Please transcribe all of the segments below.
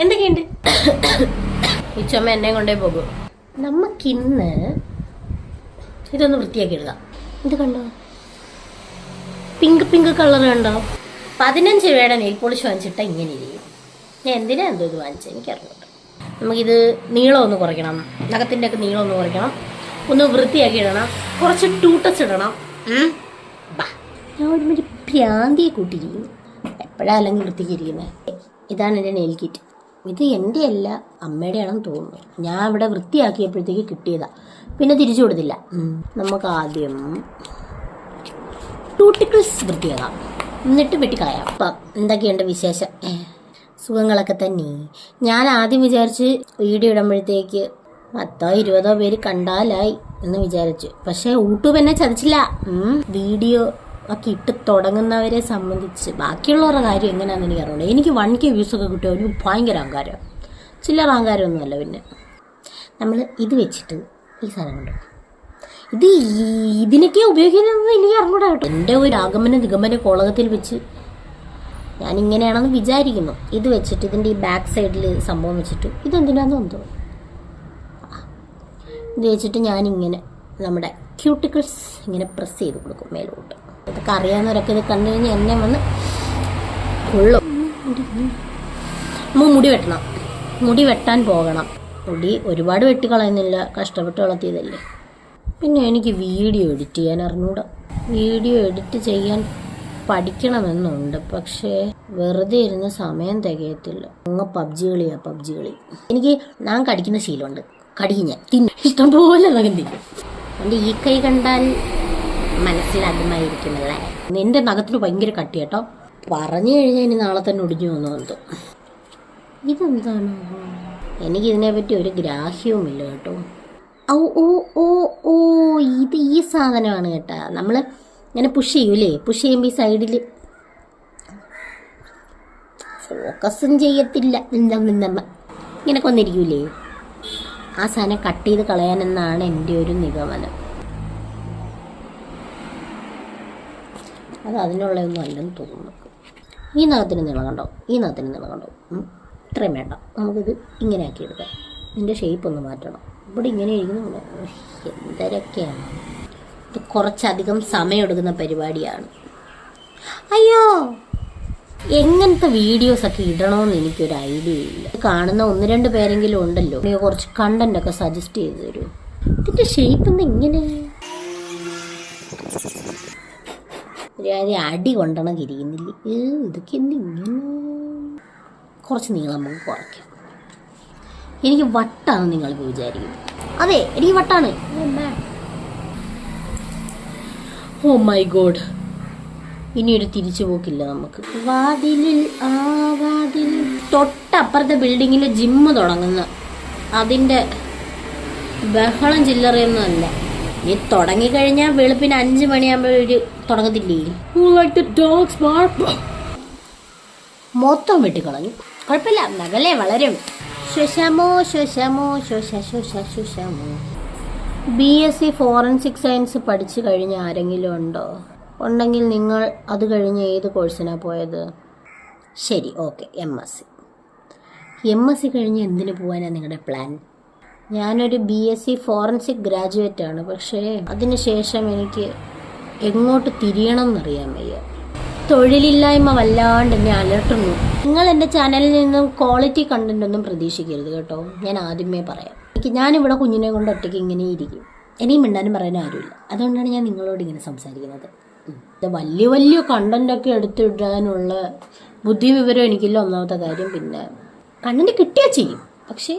എന്തൊക്കെയുണ്ട്? ഈ ചുമ എന്നെ കൊണ്ടേ പോകും. നമുക്കിന്ന് ഇതൊന്ന് വൃത്തിയാക്കി എടുക്കാം. ഇത് കണ്ടോ, പിങ്ക് പിങ്ക് കളർ കണ്ടോ? 15 രൂപയുടെ നെയിൽ പോളിഷ് വാങ്ങിച്ചിട്ട ഇങ്ങനെ ഇരിക്കും. ഞാൻ എന്തിനാ എന്തോ ഇത് വാങ്ങിച്ചത് എനിക്കറിഞ്ഞൂട്ടോ. നമുക്കിത് നീളം ഒന്ന് കുറയ്ക്കണം, നഖത്തിൻ്റെ ഒക്കെ നീളം ഒന്ന് കുറയ്ക്കണം, ഒന്ന് വൃത്തിയാക്കി ഇടണം, കുറച്ച് ടൂട്ടസ് ഇടണം. ഞാൻ ഒരു ഭ്രാന്തിയെ കൂട്ടിയിരിക്കുന്നു. എപ്പോഴാ അല്ലെങ്കിൽ വൃത്തിക്ക് ഇരിക്കുന്നത്. ഇതാണ് എൻ്റെ നെയിൽ കിറ്റ്. ഇത് എൻ്റെ അല്ല, അമ്മയുടെ ആണെന്ന് തോന്നുന്നു. ഞാൻ ഇവിടെ വൃത്തിയാക്കിയപ്പോഴത്തേക്ക് കിട്ടിയതാ, പിന്നെ തിരിച്ചു കൊടുത്തില്ല. നമുക്ക് ആദ്യം ടൂട്ടിക്കിൾസ് വൃത്തിയാക്കാം, എന്നിട്ട് വെട്ടിക്കളയാം. അപ്പം എന്തൊക്കെയുണ്ട് വിശേഷം? സുഖങ്ങളൊക്കെ തന്നെ. ഞാൻ ആദ്യം വിചാരിച്ച് വീഡിയോ ഇടുമ്പോഴത്തേക്ക് 10-20 പേര് കണ്ടാലായി എന്ന് വിചാരിച്ചു. പക്ഷേ യൂട്യൂബ് എന്നെ ചതിച്ചില്ല. വീഡിയോ ഒക്കെ ഇട്ട് തുടങ്ങുന്നവരെ സംബന്ധിച്ച് ബാക്കിയുള്ളവരുടെ കാര്യം എങ്ങനെയാണെന്ന് എനിക്ക് അറിയണം. എനിക്ക് 1K വ്യൂസൊക്കെ കിട്ടിയ ഒരു ഭയങ്കര അഹങ്കാരം, ചില്ലറ അഹങ്കാരമൊന്നുമല്ല. പിന്നെ നമ്മൾ ഇത് വെച്ചിട്ട് ഈ സാധനം കൊണ്ട് ഇതിനൊക്കെ ഉപയോഗിക്കുന്നത് എനിക്ക് അറിഞ്ഞൂടാ കേട്ടോ. എൻ്റെ ഒരു ആഗമന നിഗമന കോളകത്തിൽ വെച്ച് ഞാനിങ്ങനെയാണെന്ന് വിചാരിക്കുന്നു. ഇത് വെച്ചിട്ട് ഇതിൻ്റെ ഈ ബാക്ക് സൈഡിൽ സംഭവം വെച്ചിട്ട് ഇതെന്തിനാണെന്ന് തോന്നുന്നു. ഇത് വെച്ചിട്ട് ഞാനിങ്ങനെ നമ്മുടെ ക്യൂട്ടിക്കിൾസ് ഇങ്ങനെ പ്രസ് ചെയ്ത് കൊടുക്കും മേലോട്ട്. ഇതൊക്കെ അറിയാവുന്നവരൊക്കെ ഇത് കണ്ടു കഴിഞ്ഞാൽ എന്നെ വന്ന് കൊള്ളും. മുടി വെട്ടണം, മുടി വെട്ടാൻ പോകണം. മുടി ഒരുപാട് വെട്ടിക്കളയുന്നില്ല, കഷ്ടപ്പെട്ട് വളർത്തിയതല്ലേ. പിന്നെ എനിക്ക് വീഡിയോ എഡിറ്റ് ചെയ്യാൻ അറിഞ്ഞൂടാ. വീഡിയോ എഡിറ്റ് ചെയ്യാൻ പഠിക്കണമെന്നുണ്ട്, പക്ഷേ വെറുതെ ഇരുന്ന് സമയം തികയത്തില്ല. അങ്ങ് പബ്ജി കളി. എനിക്ക് ഞാൻ കടിക്കുന്ന ശീലമുണ്ട്, കടിക്കും ഞാൻ, ഇഷ്ടം പോലെ നഖം തിന്നും. എൻ്റെ ഈ കൈ കണ്ടാൽ മനസ്സിലാകുമായിരിക്കുമല്ലേ. എൻ്റെ നഖത്തിന് ഭയങ്കര കട്ടി കേട്ടോ. പറഞ്ഞു കഴിഞ്ഞാൽ ഇനി നാളെ തന്നെ ഒടിഞ്ഞു വന്നു. ഇതെന്താണ്? എനിക്കിതിനെപ്പറ്റി ഒരു ഗ്രാഹ്യവുമില്ല കേട്ടോ. ഓ ഓ ഓ ഓ ഇത് ഈ സാധനമാണ് കേട്ടോ. നമ്മൾ ഇങ്ങനെ പുഷ് ചെയ്യൂലേ, പുഷ് ചെയ്യുമ്പോൾ ഈ സൈഡിൽ ഫോക്കസും ചെയ്യത്തില്ല, ഇങ്ങനെ വന്നിരിക്കൂലേ, ആ സാധനം കട്ട് ചെയ്ത് കളയാനെന്നാണ് എൻ്റെ ഒരു നിഗമനം. അത് അതിനുള്ളതൊന്നും അല്ലെന്ന് തോന്നുന്നു. ഈ നഖത്തിന് നീളം കണ്ടോ, ഇത്രയും വേണ്ട. നമുക്കിത് ഇങ്ങനെ ആക്കി എടുക്കാം. ഇതിൻ്റെ ഷേപ്പ് ഒന്ന് മാറ്റണം. ഇവിടെ ഇങ്ങനെ ഇരിക്കുന്നു. എന്തൊക്കെയാണ് ഇത്? കുറച്ചധികം സമയമെടുക്കുന്ന പരിപാടിയാണ്. അയ്യോ, എങ്ങനത്തെ വീഡിയോസൊക്കെ ഇടണമെന്ന് എനിക്കൊരു ഐഡിയ ഇല്ല. കാണുന്ന 1-2 പേരെങ്കിലും ഉണ്ടല്ലോ, കുറച്ച് കണ്ടൻ്റൊക്കെ സജസ്റ്റ് ചെയ്ത് തരൂ. ഇതിൻ്റെ ഷേപ്പ് എന്താ ഇങ്ങനെ? ഒരു അടി കൊണ്ടണക്ക് ഇരിക്കുന്നില്ലേ. ഇതൊക്കെ എന്തിങ്ങനെ? കുറച്ച് നീളം നമുക്ക് കുറയ്ക്കാം. എനിക്ക് വട്ടാണെന്ന് നിങ്ങളിപ്പോൾ വിചാരിക്കും. അതെ, എനിക്ക് വട്ടാണ്. ഓ മൈ ഗോഡ്, ഇനിയൊരു തിരിച്ചു പോക്കില്ല നമുക്ക്. വാതിലിൽ തൊട്ടപ്പുറത്തെ ബിൽഡിങ്ങിൽ ജിമ്മ് തുടങ്ങുന്ന അതിൻ്റെ ബഹളം ചില്ലറയൊന്നുമല്ല. നീ തുടങ്ങിക്കഴിഞ്ഞാൽ വെളുപ്പിന് 5 മണിയാകുമ്പോൾ തുടങ്ങത്തില്ലേ. മൊത്തം വെട്ടിക്കളഞ്ഞു. കുഴപ്പമില്ല, നഗലേ വളരും. ശ്വശമോ BSc ഫോറൻസിക് സയൻസ് പഠിച്ചു കഴിഞ്ഞ ആരെങ്കിലും ഉണ്ടോ? ഉണ്ടെങ്കിൽ നിങ്ങൾ അത് കഴിഞ്ഞ് ഏത് കോഴ്സിനാണ് പോയത്? ശരി, ഓക്കെ, MSc കഴിഞ്ഞ് എന്തിനു പോകാനാണ് നിങ്ങളുടെ പ്ലാൻ? ഞാനൊരു BSc ഫോറൻസിക് ഗ്രാജുവേറ്റ് ആണ്. പക്ഷേ അതിനുശേഷം എനിക്ക് എങ്ങോട്ട് തിരിയണം എന്നറിയാൻ വയ്യ. തൊഴിലില്ലായ്മ വല്ലാണ്ട് എന്നെ അലട്ടുന്നു. നിങ്ങൾ എൻ്റെ ചാനലിൽ നിന്നും ക്വാളിറ്റി കണ്ടന്റ് ഒന്നും പ്രതീക്ഷിക്കരുത് കേട്ടോ. ഞാൻ ആദ്യമേ പറയാം. ഞാനിവിടെ കുഞ്ഞിനെ കൊണ്ട് ഒറ്റയ്ക്ക് ഇങ്ങനെ ഇരിക്കും. ഇനിയും മിണ്ടാനും പറയാനും ആരുമില്ല. അതുകൊണ്ടാണ് ഞാൻ നിങ്ങളോട് ഇങ്ങനെ സംസാരിക്കുന്നത്. വലിയ കണ്ടൻ്റൊക്കെ എടുത്തിടാനുള്ള ബുദ്ധി വിവരം എനിക്കില്ല, ഒന്നാമത്തെ കാര്യം. പിന്നെ കണ്ടന്റ് കിട്ടിയാൽ ചെയ്യും, പക്ഷേ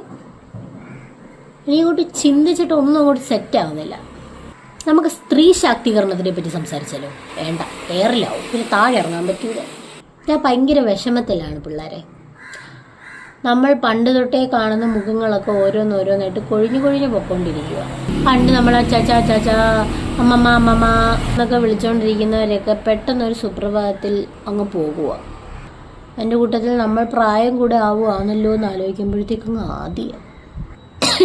എനിക്കോട്ട് ചിന്തിച്ചിട്ട് ഒന്നും അങ്ങോട്ട് സെറ്റ് ആവുന്നില്ല. നമുക്ക് സ്ത്രീ ശാക്തീകരണത്തിനെ പറ്റി സംസാരിച്ചാലോ? വേണ്ട, എയറിലാവും, പിന്നെ താഴെ ഇറങ്ങാൻ പറ്റൂല. ഞാൻ ഭയങ്കര വിഷമത്തിലാണ് പിള്ളേരെ. നമ്മൾ പണ്ട് തൊട്ടേ കാണുന്ന മുഖങ്ങളൊക്കെ ഓരോന്നോരോന്നായിട്ട് കൊഴിഞ്ഞു പൊയ്ക്കൊണ്ടിരിക്കുക. പണ്ട് നമ്മൾ ചാച്ചാ അമ്മമ്മ എന്നൊക്കെ വിളിച്ചുകൊണ്ടിരിക്കുന്നവരൊക്കെ പെട്ടെന്നൊരു സുപ്രഭാതത്തിൽ അങ്ങ് പോകുക. എൻ്റെ കൂട്ടത്തിൽ നമ്മൾ പ്രായം കൂടെ ആവുകയാണല്ലോ എന്ന് ആലോചിക്കുമ്പോഴത്തേക്കും ആദ്യം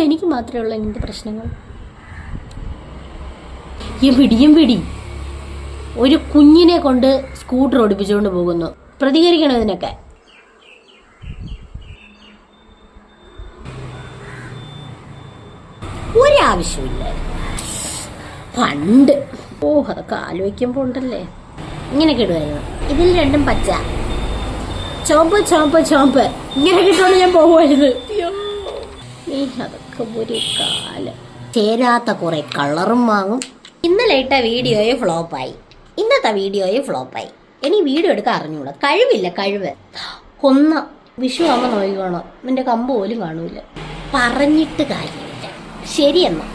എനിക്ക് മാത്രമേ ഉള്ളൂ ഇങ്ങനത്തെ പ്രശ്നങ്ങൾ. ഈ പിടി ഒരു കുഞ്ഞിനെ കൊണ്ട് സ്കൂട്ടർ ഓടിപ്പിച്ചുകൊണ്ട് പോകുന്നു. പ്രതികരിക്കണം ഇതിനൊക്കെ. ഒരാവശ്യമില്ലായിരുന്നു പണ്ട്. അതൊക്കെ ആലോചിക്കുമ്പോൾ ഉണ്ടല്ലേ ഇങ്ങനെയൊക്കെ ഇടുമായിരുന്നു. ഇതിൽ രണ്ടും പച്ച, ചോമ്പ് ചോമ്പ് ചോമ്പ് ഇങ്ങനെ കിട്ടുകൊണ്ട് ഞാൻ പോകുമായിരുന്നു. അതൊക്കെ ഒരു കാലം. ചേരാത്ത കുറെ കളറും വാങ്ങും. ഇന്നലെ ഇട്ട വീഡിയോയെ ഫ്ലോപ്പായി, ഇന്നത്തെ വീഡിയോയെ ഫ്ലോപ്പായി. ഇനി വീഡിയോ എടുക്കാൻ അറിഞ്ഞൂടാ, കഴിവില്ല. കൊന്ന വിഷു ആകുമ്പോൾ നോക്കിക്കോണം, നിന്റെ കമ്പ് പോലും കാണൂല. പറഞ്ഞിട്ട് കാര്യമില്ല. ശരിയെന്നാ.